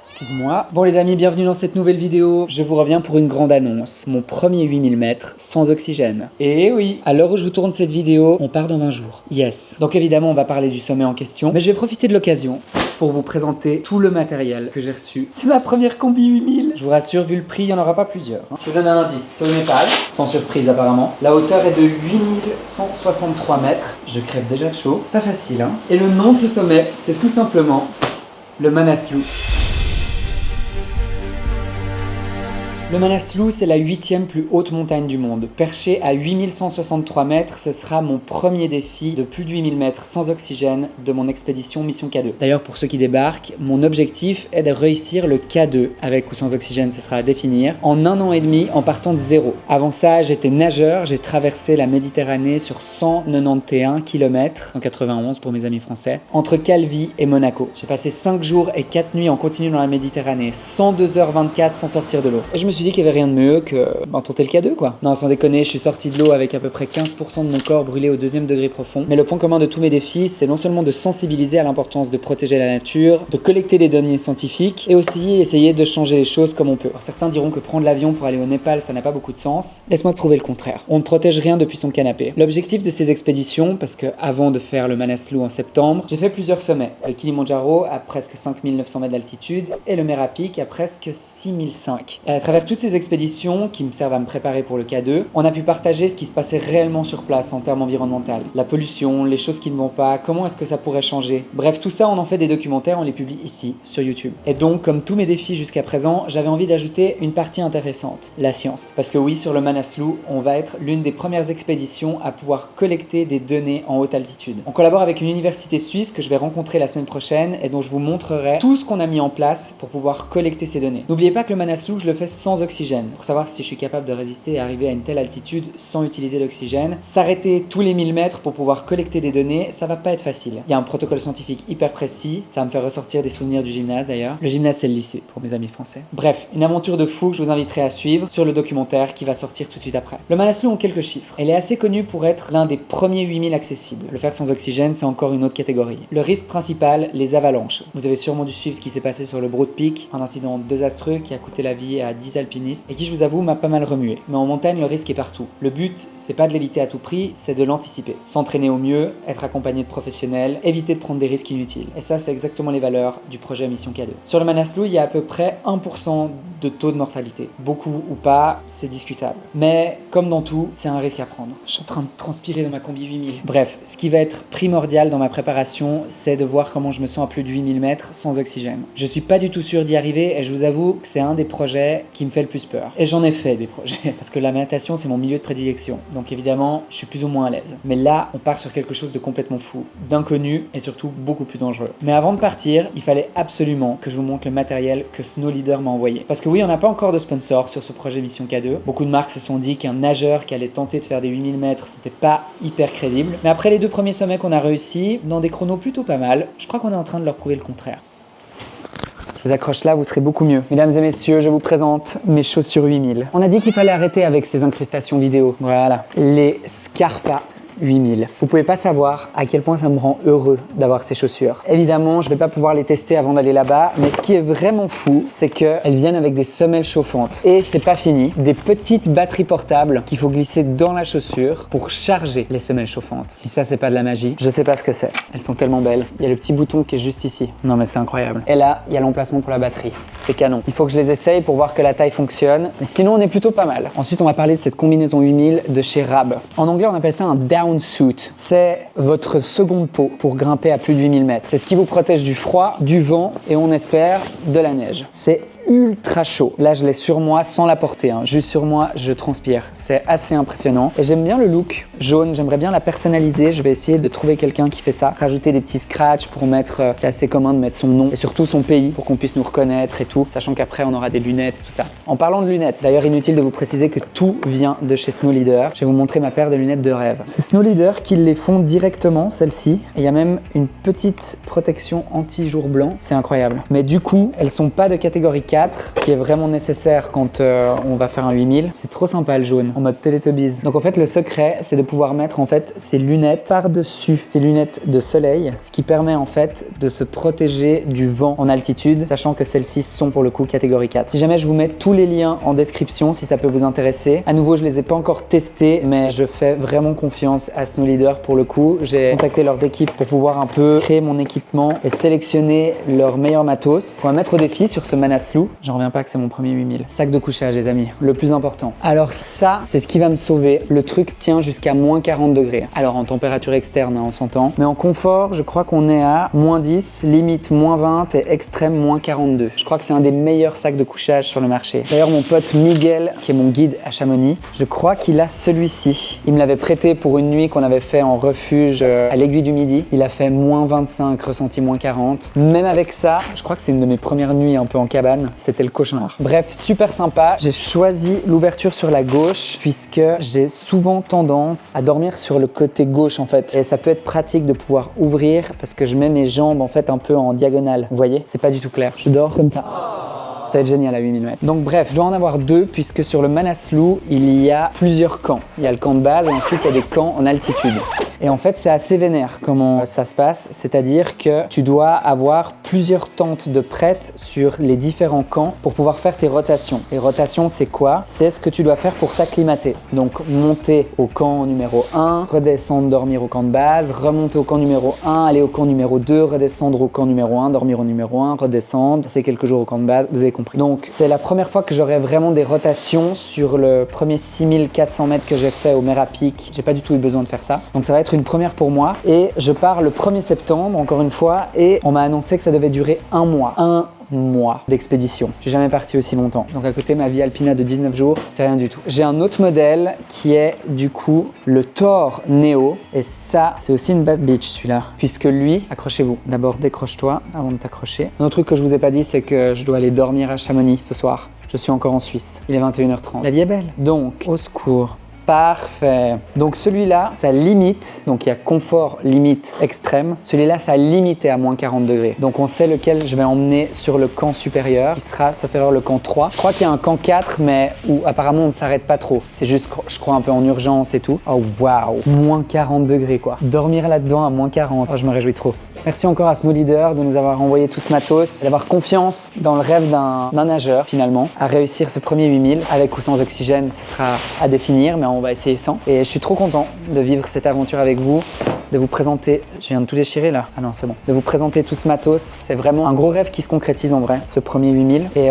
Excuse-moi. Bon les amis, bienvenue dans cette nouvelle vidéo. Je vous reviens pour une grande annonce. Mon premier 8000 mètres sans oxygène. Et oui, à l'heure où je vous tourne cette vidéo, on part dans 20 jours. Yes. Donc évidemment, on va parler du sommet en question. Mais je vais profiter de l'occasion pour vous présenter tout le matériel que j'ai reçu. C'est ma première combi 8000. Je vous rassure, vu le prix, il n'y en aura pas plusieurs. Je vous donne un indice. C'est au Népal, sans surprise apparemment. La hauteur est de 8163 mètres. Je crève déjà de chaud. C'est pas facile, hein. Et le nom de ce sommet, c'est tout simplement le Manaslu. Le Manaslu, c'est la 8e plus haute montagne du monde. Perché à 8163 mètres, ce sera mon premier défi de plus de 8000 mètres sans oxygène de mon expédition Mission K2. D'ailleurs, pour ceux qui débarquent, mon objectif est de réussir le K2, avec ou sans oxygène, ce sera à définir, en 1 an et demi en partant de zéro. Avant ça, j'étais nageur, j'ai traversé la Méditerranée sur 191 km, 191 pour mes amis français, entre Calvi et Monaco. J'ai passé 5 jours et 4 nuits en continu dans la Méditerranée, 102h24 sans sortir de l'eau. Et je me suis dit qu'il n'y avait rien de mieux que tenter le K2 quoi. Non, sans déconner, je suis sorti de l'eau avec à peu près 15% de mon corps brûlé au 2e degré profond. Mais le point commun de tous mes défis, c'est non seulement de sensibiliser à l'importance de protéger la nature, de collecter des données scientifiques et aussi essayer de changer les choses comme on peut. Alors, certains diront que prendre l'avion pour aller au Népal, ça n'a pas beaucoup de sens. Laisse-moi te prouver le contraire. On ne protège rien depuis son canapé. L'objectif de ces expéditions, parce que avant de faire le Manaslu en septembre, j'ai fait plusieurs sommets. Le Kilimandjaro à presque 5900 mètres d'altitude et le Merapic à presque 6005. Et à travers toutes ces expéditions qui me servent à me préparer pour le K2, on a pu partager ce qui se passait réellement sur place en termes environnementaux. La pollution, les choses qui ne vont pas, comment est-ce que ça pourrait changer. Bref, tout ça, on en fait des documentaires, on les publie ici, sur YouTube. Et donc, comme tous mes défis jusqu'à présent, j'avais envie d'ajouter une partie intéressante, la science. Parce que oui, sur le Manaslu, on va être l'une des premières expéditions à pouvoir collecter des données en haute altitude. On collabore avec une université suisse que je vais rencontrer la semaine prochaine et dont je vous montrerai tout ce qu'on a mis en place pour pouvoir collecter ces données. N'oubliez pas que le Manaslu, je le fais sans oxygène, pour savoir si je suis capable de résister et arriver à une telle altitude sans utiliser l'oxygène. S'arrêter tous les 1000 mètres pour pouvoir collecter des données, ça va pas être facile. Il y a un protocole scientifique hyper précis, ça va me faire ressortir des souvenirs du gymnase d'ailleurs. Le gymnase, c'est le lycée, pour mes amis français. Bref, une aventure de fou que je vous inviterai à suivre sur le documentaire qui va sortir tout de suite après. Le Manaslu ont quelques chiffres. Elle est assez connue pour être l'un des premiers 8000 accessibles. Le faire sans oxygène, c'est encore une autre catégorie. Le risque principal, les avalanches. Vous avez sûrement dû suivre ce qui s'est passé sur le Broad Peak, un incident désastreux qui a coûté la vie à 10 alpinistes et qui, je vous avoue, m'a pas mal remué. Mais en montagne, le risque est partout. Le but, c'est pas de l'éviter à tout prix, c'est de l'anticiper. S'entraîner au mieux, être accompagné de professionnels, éviter de prendre des risques inutiles. Et ça, c'est exactement les valeurs du projet Mission K2. Sur le Manaslu, il y a à peu près 1% de taux de mortalité. Beaucoup ou pas, c'est discutable. Mais comme dans tout, c'est un risque à prendre. Je suis en train de transpirer dans ma combi 8000. Bref, ce qui va être primordial dans ma préparation, c'est de voir comment je me sens à plus de 8000 mètres sans oxygène. Je suis pas du tout sûr d'y arriver et je vous avoue que c'est un des projets qui me fait le plus peur. Et j'en ai fait des projets, parce que la natation, c'est mon milieu de prédilection. Donc évidemment, je suis plus ou moins à l'aise. Mais là, on part sur quelque chose de complètement fou, d'inconnu et surtout beaucoup plus dangereux. Mais avant de partir, il fallait absolument que je vous montre le matériel que Snow Leader m'a envoyé. Parce que oui, on n'a pas encore de sponsor sur ce projet Mission K2. Beaucoup de marques se sont dit qu'un nageur qui allait tenter de faire des 8000 mètres, c'était pas hyper crédible. Mais après les 2 premiers sommets qu'on a réussi, dans des chronos plutôt pas mal, je crois qu'on est en train de leur prouver le contraire. Je vous accroche là, vous serez beaucoup mieux. Mesdames et messieurs, je vous présente mes chaussures 8000. On a dit qu'il fallait arrêter avec ces incrustations vidéo. Voilà, les Scarpa 8000. Vous pouvez pas savoir à quel point ça me rend heureux d'avoir ces chaussures. Évidemment, je vais pas pouvoir les tester avant d'aller là-bas, mais ce qui est vraiment fou, c'est qu'elles viennent avec des semelles chauffantes. Et c'est pas fini, des petites batteries portables qu'il faut glisser dans la chaussure pour charger les semelles chauffantes. Si ça, c'est pas de la magie, je sais pas ce que c'est. Elles sont tellement belles. Il y a le petit bouton qui est juste ici. Non mais c'est incroyable. Et là, il y a l'emplacement pour la batterie. C'est canon. Il faut que je les essaye pour voir que la taille fonctionne. Mais sinon, on est plutôt pas mal. Ensuite, on va parler de cette combinaison 8000 de chez Rab. En anglais, on appelle ça un down suit. C'est votre seconde peau pour grimper à plus de 8000 mètres. C'est ce qui vous protège du froid, du vent et on espère de la neige. C'est ultra chaud. Là, je l'ai sur moi sans la porter. Juste sur moi, je transpire. C'est assez impressionnant. Et j'aime bien le look jaune. J'aimerais bien la personnaliser. Je vais essayer de trouver quelqu'un qui fait ça. Rajouter des petits scratchs pour mettre... c'est assez commun de mettre son nom et surtout son pays pour qu'on puisse nous reconnaître et tout. Sachant qu'après, on aura des lunettes et tout ça. En parlant de lunettes, d'ailleurs, inutile de vous préciser que tout vient de chez Snow Leader. Je vais vous montrer ma paire de lunettes de rêve. C'est Snow Snow Leader qui les font directement, celles-ci. Et il y a même une petite protection anti-jour blanc. C'est incroyable. Mais du coup, elles sont pas de catégorie 4, ce qui est vraiment nécessaire quand on va faire un 8000. C'est trop sympa le jaune, en mode Teletubbies. Donc en fait, le secret, c'est de pouvoir mettre en fait ces lunettes par-dessus, ces lunettes de soleil, ce qui permet en fait de se protéger du vent en altitude, sachant que celles-ci sont pour le coup catégorie 4. Si jamais je vous mets tous les liens en description, si ça peut vous intéresser. À nouveau, je les ai pas encore testés, mais je fais vraiment confiance à Snow Leader pour le coup. J'ai contacté leurs équipes pour pouvoir un peu créer mon équipement et sélectionner leur meilleur matos. On va mettre au défi sur ce Manaslu. J'en reviens pas que c'est mon premier 8000. Sac de couchage, les amis, le plus important. Alors ça, c'est ce qui va me sauver. Le truc tient jusqu'à moins 40 degrés. Alors en température externe, hein, on s'entend. Mais en confort, je crois qu'on est à moins 10, limite moins 20 et extrême moins 42. Je crois que c'est un des meilleurs sacs de couchage sur le marché. D'ailleurs, mon pote Miguel, qui est mon guide à Chamonix, je crois qu'il a celui-ci. Il me l'avait prêté pour une nuit qu'on avait fait en refuge à l'Aiguille du Midi. Il a fait moins 25, ressenti moins 40. Même avec ça, je crois que c'est une de mes premières nuits un peu en cabane. C'était le cauchemar. Bref, super sympa. J'ai choisi l'ouverture sur la gauche puisque j'ai souvent tendance à dormir sur le côté gauche en fait. Et ça peut être pratique de pouvoir ouvrir parce que je mets mes jambes en fait un peu en diagonale. Vous voyez, c'est pas du tout clair. Je dors comme ça. Ça va être génial à 8000 mètres. Donc bref, je dois en avoir deux puisque sur le Manaslu, il y a plusieurs camps. Il y a le camp de base et ensuite il y a des camps en altitude. Et en fait, c'est assez vénère comment ça se passe. C'est-à-dire que tu dois avoir plusieurs tentes de prêtes sur les différents camps pour pouvoir faire tes rotations. Les rotations, c'est quoi? C'est ce que tu dois faire pour t'acclimater. Donc monter au camp numéro 1, redescendre, dormir au camp de base, remonter au camp numéro 1, aller au camp numéro 2, redescendre au camp numéro 1, dormir au numéro 1, redescendre, passer quelques jours au camp de base. Vous avez compris. Donc c'est la première fois que j'aurai vraiment des rotations sur le premier 6400 mètres que j'ai fait au Merapic. J'ai pas du tout eu besoin de faire ça. Donc ça va être une première pour moi. Et je pars le 1er septembre, encore une fois, et on m'a annoncé que ça devait durer un mois d'expédition. Je suis jamais parti aussi longtemps. Donc à côté, ma vie alpina de 19 jours, c'est rien du tout. J'ai un autre modèle qui est du coup le Thor Neo. Et ça, c'est aussi une bad bitch celui-là. Puisque lui, accrochez-vous. D'abord, décroche-toi avant de t'accrocher. Un autre truc que je vous ai pas dit, c'est que je dois aller dormir à Chamonix ce soir. Je suis encore en Suisse. Il est 21h30. La vie est belle. Donc, au secours. Parfait. Donc celui-là, ça limite, donc il y a confort limite extrême. Celui-là, ça limite à moins 40 degrés. Donc on sait lequel je vais emmener sur le camp supérieur, qui sera, sauf erreur, le camp 3. Je crois qu'il y a un camp 4, mais où apparemment on ne s'arrête pas trop. C'est juste, je crois, un peu en urgence et tout. Oh waouh, moins 40 degrés quoi. Dormir là-dedans à moins 40, oh, je me réjouis trop. Merci encore à Snow Leader de nous avoir envoyé tout ce matos, d'avoir confiance dans le rêve d'un nageur finalement, à réussir ce premier 8000 avec ou sans oxygène, ce sera à définir, mais on va essayer sans. Et je suis trop content de vivre cette aventure avec vous, de vous présenter, je viens de tout déchirer là, ah non c'est bon, de vous présenter tout ce matos. C'est vraiment un gros rêve qui se concrétise en vrai, ce premier 8000. Et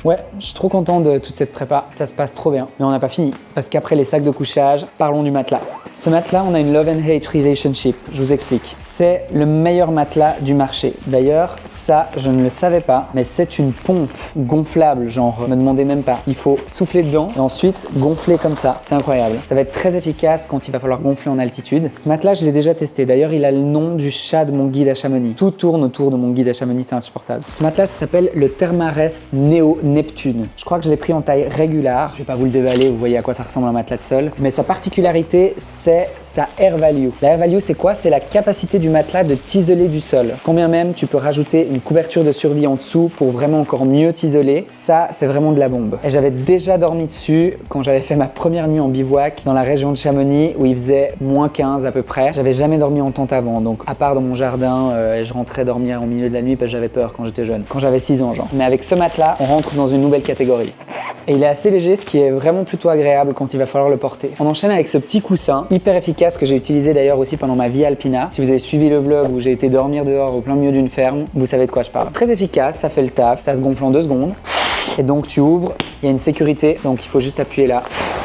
ouais, je suis trop content de toute cette prépa, ça se passe trop bien. Mais on n'a pas fini, parce qu'après les sacs de couchage, parlons du matelas. Ce matelas, on a une love and hate relationship, je vous explique. C'est le meilleur matelas du marché. D'ailleurs, ça, je ne le savais pas, mais c'est une pompe gonflable, genre, me demandez même pas. Il faut souffler dedans et ensuite gonfler comme ça. C'est incroyable. Ça va être très efficace quand il va falloir gonfler en altitude. Ce matelas, je l'ai déjà testé. D'ailleurs, il a le nom du chat de mon guide à Chamonix. Tout tourne autour de mon guide à Chamonix, c'est insupportable. Ce matelas, ça s'appelle le Thermarest Neo Neptune. Je crois que je l'ai pris en taille régulière. Je vais pas vous le déballer, vous voyez à quoi ça ressemble un matelas de sol. Mais sa particularité, c'est sa air value. La air value, c'est quoi? C'est la capacité du matelas de t'isoler du sol. Quand bien même tu peux rajouter une couverture de survie en dessous pour vraiment encore mieux t'isoler, ça c'est vraiment de la bombe. Et j'avais déjà dormi dessus quand j'avais fait ma première nuit en bivouac dans la région de Chamonix où il faisait moins 15 à peu près. J'avais jamais dormi en tente avant, donc à part dans mon jardin, je rentrais dormir au milieu de la nuit parce que j'avais peur quand j'étais jeune, quand j'avais 6 ans genre. Mais avec ce matelas, on rentre dans une nouvelle catégorie. Et il est assez léger, ce qui est vraiment plutôt agréable quand il va falloir le porter. On enchaîne avec ce petit coussin hyper efficace que j'ai utilisé d'ailleurs aussi pendant ma vie alpina. Si vous avez suivi le vlog où j'ai été dormir dehors au plein milieu d'une ferme, vous savez de quoi je parle. Très efficace, ça fait le taf, ça se gonfle en 2 secondes. Et donc tu ouvres, il y a une sécurité, donc il faut juste appuyer là.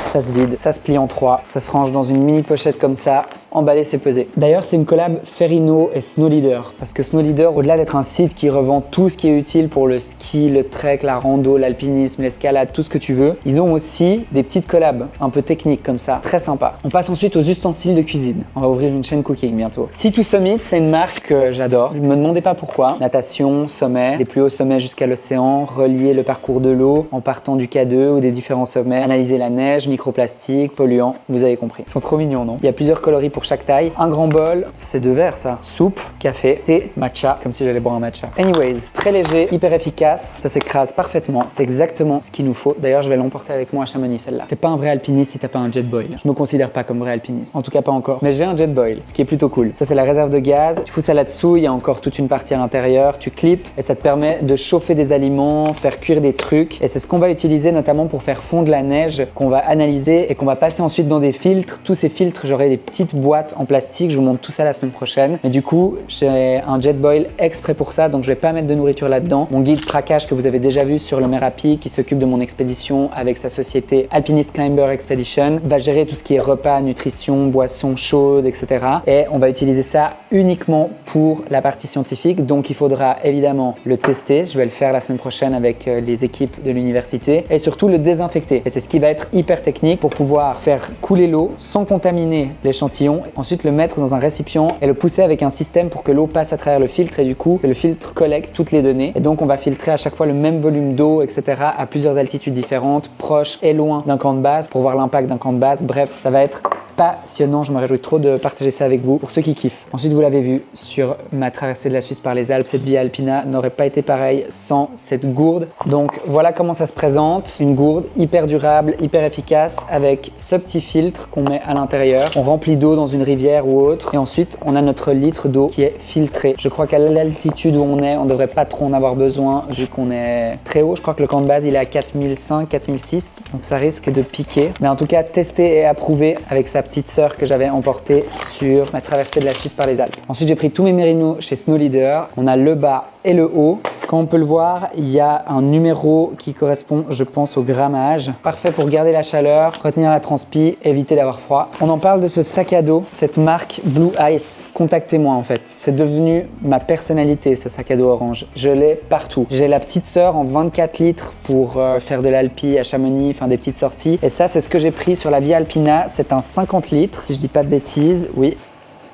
Ça se vide, ça se plie en 3, ça se range dans une mini pochette comme ça. Emballer, c'est peser. D'ailleurs, c'est une collab Ferrino et Snow Leader. Parce que Snow Leader, au-delà d'être un site qui revend tout ce qui est utile pour le ski, le trek, la rando, l'alpinisme, l'escalade, tout ce que tu veux, ils ont aussi des petites collabs un peu techniques comme ça, très sympa. On passe ensuite aux ustensiles de cuisine. On va ouvrir une chaîne cooking bientôt. Sea2 Summit, c'est une marque que j'adore. Je me demandais pas pourquoi. Natation, sommet, des plus hauts sommets jusqu'à l'océan, relier le parcours de l'eau en partant du K2 ou des différents sommets, analyser la neige, microplastiques, polluants, vous avez compris. Ils sont trop mignons, non? Il y a plusieurs coloris pour chaque taille. Un grand bol, ça c'est 2 verres ça. Soupe, café, thé, matcha, comme si j'allais boire un matcha. Anyways, très léger, hyper efficace, ça s'écrase parfaitement. C'est exactement ce qu'il nous faut. D'ailleurs, je vais l'emporter avec moi à Chamonix, celle-là. T'es pas un vrai alpiniste si t'as pas un Jetboil. Je me considère pas comme vrai alpiniste. En tout cas, pas encore. Mais j'ai un Jetboil, ce qui est plutôt cool. Ça, c'est la réserve de gaz. Tu fous ça là-dessous, il y a encore toute une partie à l'intérieur. Tu clips et ça te permet de chauffer des aliments, faire cuire des trucs. Et c'est ce qu'on va utiliser notamment pour faire fondre la neige, qu'on va analyser et qu'on va passer ensuite dans des filtres. Tous ces filtres, j'aurai des petites boîtes en plastique. Je vous montre tout ça la semaine prochaine. Mais du coup, j'ai un Jetboil exprès pour ça, donc je vais pas mettre de nourriture là-dedans. Mon guide traquage que vous avez déjà vu sur le Merapi, qui s'occupe de mon expédition avec sa société Alpinist Climber Expedition, va gérer tout ce qui est repas, nutrition, boissons chaudes, etc. Et on va utiliser ça uniquement pour la partie scientifique. Donc il faudra évidemment le tester. Je vais le faire la semaine prochaine avec les équipes de l'université et surtout le désinfecter. Et c'est ce qui va être hyper technique pour pouvoir faire couler l'eau sans contaminer l'échantillon. Ensuite le mettre dans un récipient et le pousser avec un système pour que l'eau passe à travers le filtre et du coup que le filtre collecte toutes les données. Et donc on va filtrer à chaque fois le même volume d'eau, etc. à plusieurs altitudes différentes, proches et loin d'un camp de base pour voir l'impact d'un camp de base. Bref, ça va être passionnant, je me réjouis trop de partager ça avec vous pour ceux qui kiffent. Ensuite, vous l'avez vu sur ma traversée de la Suisse par les Alpes, cette Via Alpina n'aurait pas été pareille sans cette gourde. Donc voilà comment ça se présente, une gourde hyper durable, hyper efficace avec ce petit filtre qu'on met à l'intérieur. On remplit d'eau dans une rivière ou autre et ensuite on a notre litre d'eau qui est filtré. Je crois qu'à l'altitude où on est, on devrait pas trop en avoir besoin vu qu'on est très haut. Je crois que le camp de base il est à 4005, 4006, donc ça risque de piquer. Mais en tout cas, testé et approuvé avec sa petite sœur que j'avais emportée sur ma traversée de la Suisse par les Alpes. Ensuite, j'ai pris tous mes mérinos chez Snow Leader. On a le bas et le haut. Comme on peut le voir, il y a un numéro qui correspond, je pense, au grammage. Parfait pour garder la chaleur, retenir la transpi, éviter d'avoir froid. On en parle de ce sac à dos, cette marque Blue Ice. Contactez-moi en fait. C'est devenu ma personnalité, ce sac à dos orange. Je l'ai partout. J'ai la petite sœur en 24 litres pour faire de l'alpi à Chamonix, enfin des petites sorties. Et ça, c'est ce que j'ai pris sur la Via Alpina. C'est un 50 litres, si je dis pas de bêtises. Oui.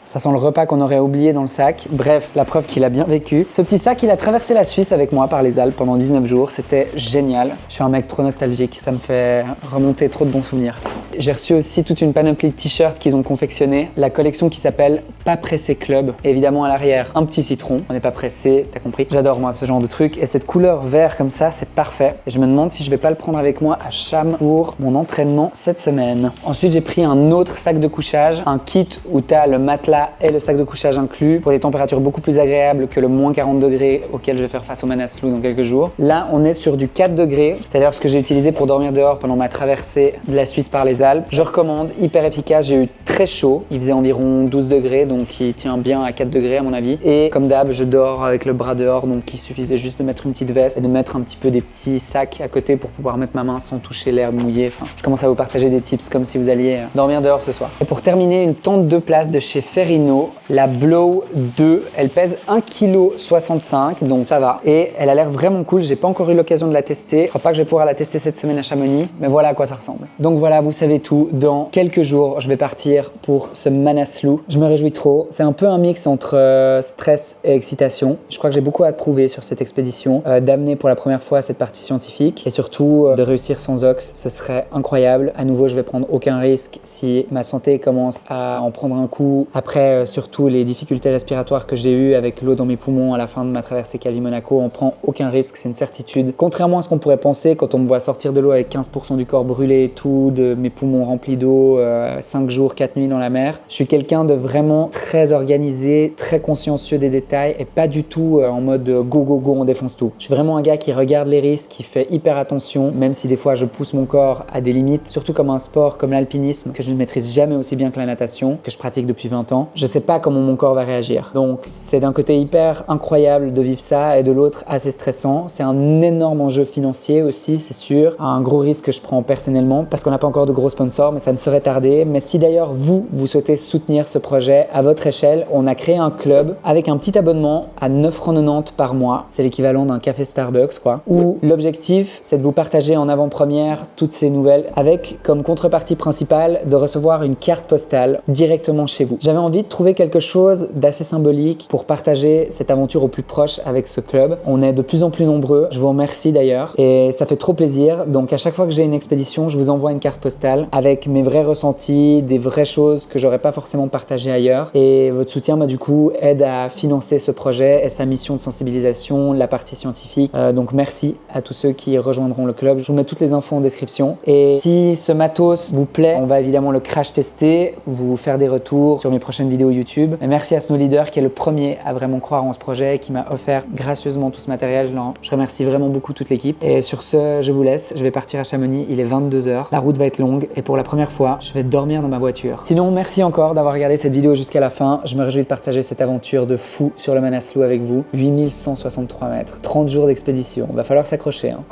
Ça sent le repas qu'on aurait oublié dans le sac. Bref, la preuve qu'il a bien vécu. Ce petit sac, il a traversé la Suisse avec moi par les Alpes pendant 19 jours. C'était génial. Je suis un mec trop nostalgique. Ça me fait remonter trop de bons souvenirs. J'ai reçu aussi toute une panoplie de t-shirts qu'ils ont confectionnés. La collection qui s'appelle Pas Pressé Club. Et évidemment, à l'arrière, un petit citron. On n'est pas pressé, t'as compris. J'adore moi ce genre de truc. Et cette couleur vert comme ça, c'est parfait. Et je me demande si je vais pas le prendre avec moi à Cham pour mon entraînement cette semaine. Ensuite, j'ai pris un autre sac de couchage. Un kit où t'as le matelas et le sac de couchage inclus pour des températures beaucoup plus agréables que le moins 40 degrés auquel je vais faire face au Manaslu dans quelques jours. Là, on est sur du 4 degrés. C'est d'ailleurs ce que j'ai utilisé pour dormir dehors pendant ma traversée de la Suisse par les Alpes. Je recommande, hyper efficace. J'ai eu très chaud. Il faisait environ 12 degrés, donc il tient bien à 4 degrés à mon avis. Et comme d'hab, je dors avec le bras dehors, donc il suffisait juste de mettre une petite veste et de mettre un petit peu des petits sacs à côté pour pouvoir mettre ma main sans toucher l'herbe mouillée. Enfin, je commence à vous partager des tips comme si vous alliez dormir dehors ce soir. Et pour terminer, une tente 2 places de chez Ferrino, la Blow 2. Elle pèse 1,65 kg, donc ça va. Et elle a l'air vraiment cool. J'ai pas encore eu l'occasion de la tester. Je crois pas que je vais pouvoir la tester cette semaine à Chamonix, mais voilà à quoi ça ressemble. Donc voilà, vous savez tout. Dans quelques jours, je vais partir pour ce Manaslu. Je me réjouis trop. C'est un peu un mix entre stress et excitation. Je crois que j'ai beaucoup à prouver sur cette expédition, d'amener pour la première fois cette partie scientifique et surtout de réussir sans ox. Ce serait incroyable. À nouveau, je vais prendre aucun risque si ma santé commence à en prendre un coup. Après, surtout les difficultés respiratoires que j'ai eues avec l'eau dans mes poumons à la fin de ma traversée Cali-Monaco, on prend aucun risque, c'est une certitude. Contrairement à ce qu'on pourrait penser quand on me voit sortir de l'eau avec 15% du corps brûlé et tout, de mes poumons remplis d'eau, 5 jours, 4 nuits dans la mer. Je suis quelqu'un de vraiment très organisé, très consciencieux des détails et pas du tout en mode go go go, on défonce tout. Je suis vraiment un gars qui regarde les risques, qui fait hyper attention, même si des fois je pousse mon corps à des limites, surtout comme un sport comme l'alpinisme que je ne maîtrise jamais aussi bien que la natation, que je pratique depuis 20 ans. Je sais pas comment mon corps va réagir. Donc c'est d'un côté hyper incroyable de vivre ça et de l'autre assez stressant. C'est un énorme enjeu financier aussi, c'est sûr. Un gros risque que je prends personnellement parce qu'on n'a pas encore de gros sponsors, mais ça ne saurait tarder. Mais si d'ailleurs vous souhaitez soutenir ce projet à votre échelle, on a créé un club avec un petit abonnement à 9,90 € par mois. C'est l'équivalent d'un café Starbucks quoi. Où l'objectif c'est de vous partager en avant-première toutes ces nouvelles avec comme contrepartie principale de recevoir une carte postale directement chez vous. J'avais envie envie de trouver quelque chose d'assez symbolique pour partager cette aventure au plus proche avec ce club. On est de plus en plus nombreux, je vous remercie d'ailleurs et ça fait trop plaisir. Donc à chaque fois que j'ai une expédition, je vous envoie une carte postale avec mes vrais ressentis, des vraies choses que j'aurais pas forcément partagées ailleurs. Et votre soutien du coup aide à financer ce projet et sa mission de sensibilisation, la partie scientifique. Donc merci à tous ceux qui rejoindront le club. Je vous mets toutes les infos en description. Et si ce matos vous plaît, on va évidemment le crash tester, vous faire des retours sur mes prochaines vidéos YouTube. Et merci à Snow Leader qui est le premier à vraiment croire en ce projet, qui m'a offert gracieusement tout ce matériel. Je remercie vraiment beaucoup toute l'équipe. Et sur ce, je vous laisse. Je vais partir à Chamonix. Il est 22 h. La route va être longue et pour la première fois, je vais dormir dans ma voiture. Sinon, merci encore d'avoir regardé cette vidéo jusqu'à la fin. Je me réjouis de partager cette aventure de fou sur le Manaslu avec vous. 8163 mètres, 30 jours d'expédition. Va falloir s'accrocher. Hein.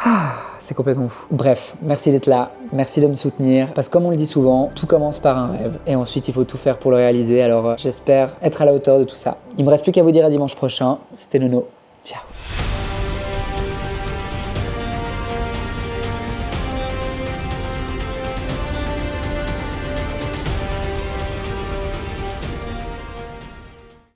C'est complètement fou. Bref, merci d'être là. Merci de me soutenir. Parce que comme on le dit souvent, tout commence par un rêve. Et ensuite, il faut tout faire pour le réaliser. Alors, j'espère être à la hauteur de tout ça. Il me reste plus qu'à vous dire à dimanche prochain. C'était Nono. Ciao.